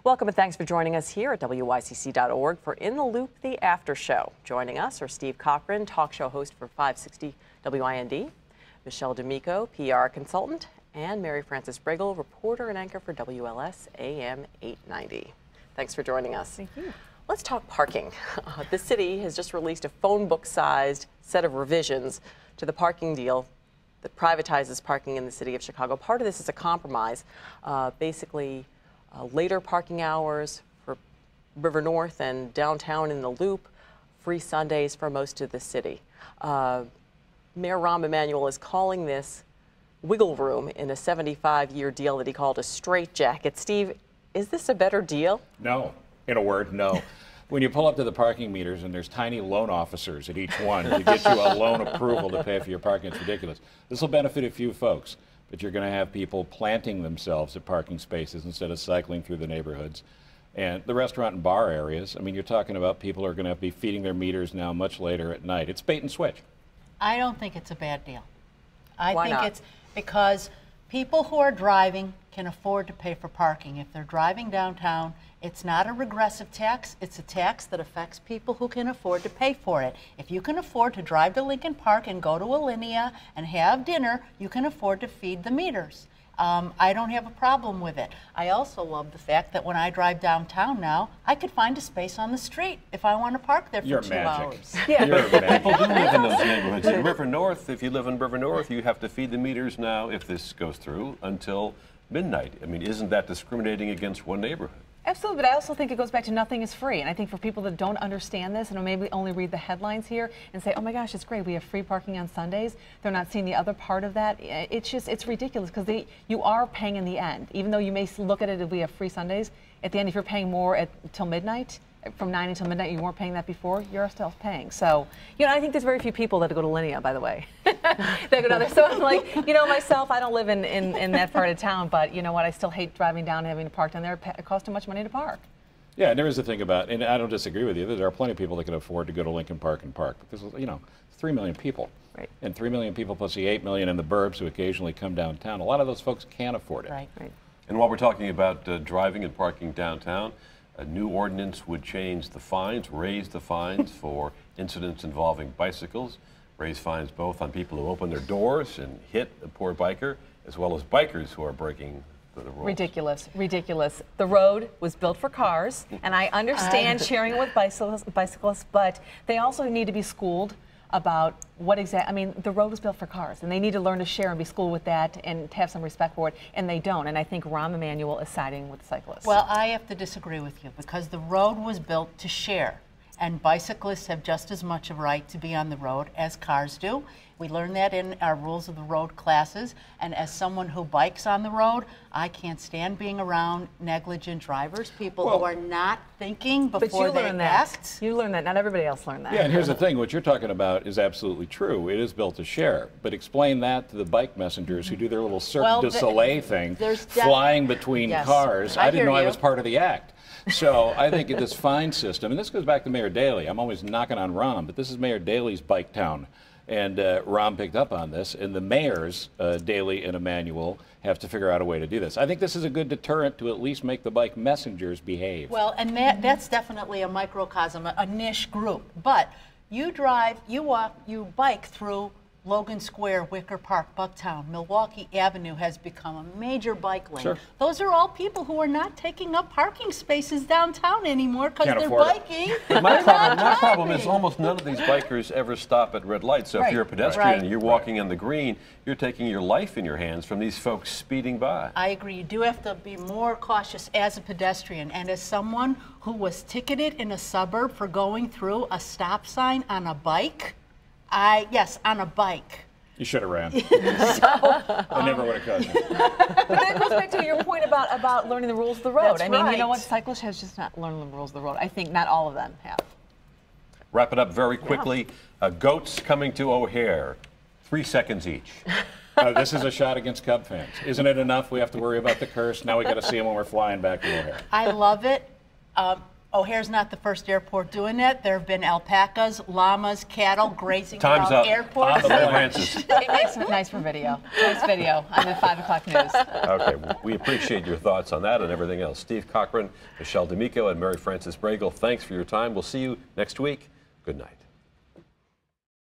Welcome and thanks for joining us here at WYCC.org for In the Loop, the After Show. Joining us are Steve Cochran, talk show host for 560 WIND, Michelle D'Amico, PR consultant, and Mary Frances Briggle, reporter and anchor for WLS AM 890. Thanks for joining us. Thank you. Let's talk parking. The city has just released a phone book-sized set of revisions to the parking deal that privatizes parking in the city of Chicago. Part of this is a compromise, basically later parking hours for River North and downtown in the Loop, free Sundays for most of the city. Mayor Rahm Emanuel is calling this wiggle room in a 75-year deal that he called a straitjacket. Steve, is this a better deal? No. In a word, no. When you pull up to the parking meters and there's tiny loan officers at each one to get you a loan approval to pay for your parking, it's ridiculous. This will benefit a few folks, but you're going to have people planting themselves at parking spaces instead of cycling through the neighborhoods. And the restaurant and bar areas, I mean, you're talking about people who are going to be feeding their meters now much later at night. It's bait and switch. I don't think it's a bad deal. Why I think not? it's because people who are driving can afford to pay for parking. If they're driving downtown, it's not a regressive tax. It's a tax that affects people who can afford to pay for it. If you can afford to drive to Lincoln Park and go to Alinea and have dinner, you can afford to feed the meters. I don't have a problem with it. I also love the fact that when I drive downtown now, I could find a space on the street if I want to park there for You're 2 magic. hours. Yeah. You're magic. People do live in those neighborhoods. In River North, if you live in River North, you have to feed the meters now, if this goes through, until midnight. I mean, isn't that discriminating against one neighborhood? Absolutely, but I also think it goes back to nothing is free. And I think for people that don't understand this and maybe only read the headlines here and say, oh my gosh, it's great, we have free parking on Sundays, they're not seeing the other part of that. It's ridiculous because you are paying in the end. Even though you may look at it as we have free Sundays, at the end, if you're paying more till midnight, from 9 until midnight, you weren't paying that before, you're still paying. So, you know, I think there's very few people that go to Linea, by the way. That go down there. So I'm like, you know, myself, I don't live in that part of town, but you know what, I still hate driving down and having to park down there. It costs too much money to park. Yeah, and there is a thing about, and I don't disagree with you, there are plenty of people that can afford to go to Lincoln Park and park, because, you know, 3 million people. Right. And 3 million people plus the 8 million in the burbs who occasionally come downtown. A lot of those folks can't afford it. Right. And while we're talking about driving and parking downtown, a new ordinance would change the fines, raise the fines for incidents involving bicycles, raise fines both on people who open their doors and hit a poor biker, as well as bikers who are breaking the rules. Ridiculous, ridiculous. The road was built for cars, and I understand sharing it with bicyclists, but they also need to be schooled about what exactly, I mean, the road was built for cars, and they need to learn to share and be schooled with that and have some respect for it, and they don't. And I think Rahm Emanuel is siding with cyclists. Well, I have to disagree with you because the road was built to share, and bicyclists have just as much a right to be on the road as cars do. We learn that in our rules of the road classes, and as someone who bikes on the road, I can't stand being around negligent drivers, people who are not thinking before they act. You learn that. Not everybody else learned that. Yeah, and here's the thing, what you're talking about is absolutely true. It is built to share, but explain that to the bike messengers who do their little Cirque du Soleil thing, flying between cars. I didn't know I was part of the act. So I think this fine system, and this goes back to Mayor Daley. I'm always knocking on Rahm, but this is Mayor Daley's bike town. And Rahm picked up on this, and the mayors, Daley and Emanuel, have to figure out a way to do this. I think this is a good deterrent to at least make the bike messengers behave. Well, and that's definitely a microcosm, a niche group. But you drive, you walk, you bike through Logan Square, Wicker Park, Bucktown, Milwaukee Avenue has become a major bike lane. Sure. Those are all people who are not taking up parking spaces downtown anymore because they're biking. My problem is almost none of these bikers ever stop at red lights. So if you're a pedestrian and you're walking on the green, you're taking your life in your hands from these folks speeding by. I agree. You do have to be more cautious as a pedestrian. And as someone who was ticketed in a suburb for going through a stop sign on a bike, yes, on a bike. You should have ran. I never would have caught you. But that goes back to your point about learning the rules of the road. I mean, you know what? Cyclists have just not learned the rules of the road. I think not all of them have. Wrap it up very quickly. Goats coming to O'Hare. 3 seconds each. This is a shot against Cub fans. Isn't it enough we have to worry about the curse? Now we got to see them when we're flying back to O'Hare. I love it. O'Hare's not the first airport doing that. There have been alpacas, llamas, cattle grazing around airports. It makes it nice for video. Nice video on the 5 o'clock news. Okay, well, we appreciate your thoughts on that and everything else. Steve Cochran, Michelle D'Amico, and Mary Frances Bragle, thanks for your time. We'll see you next week. Good night.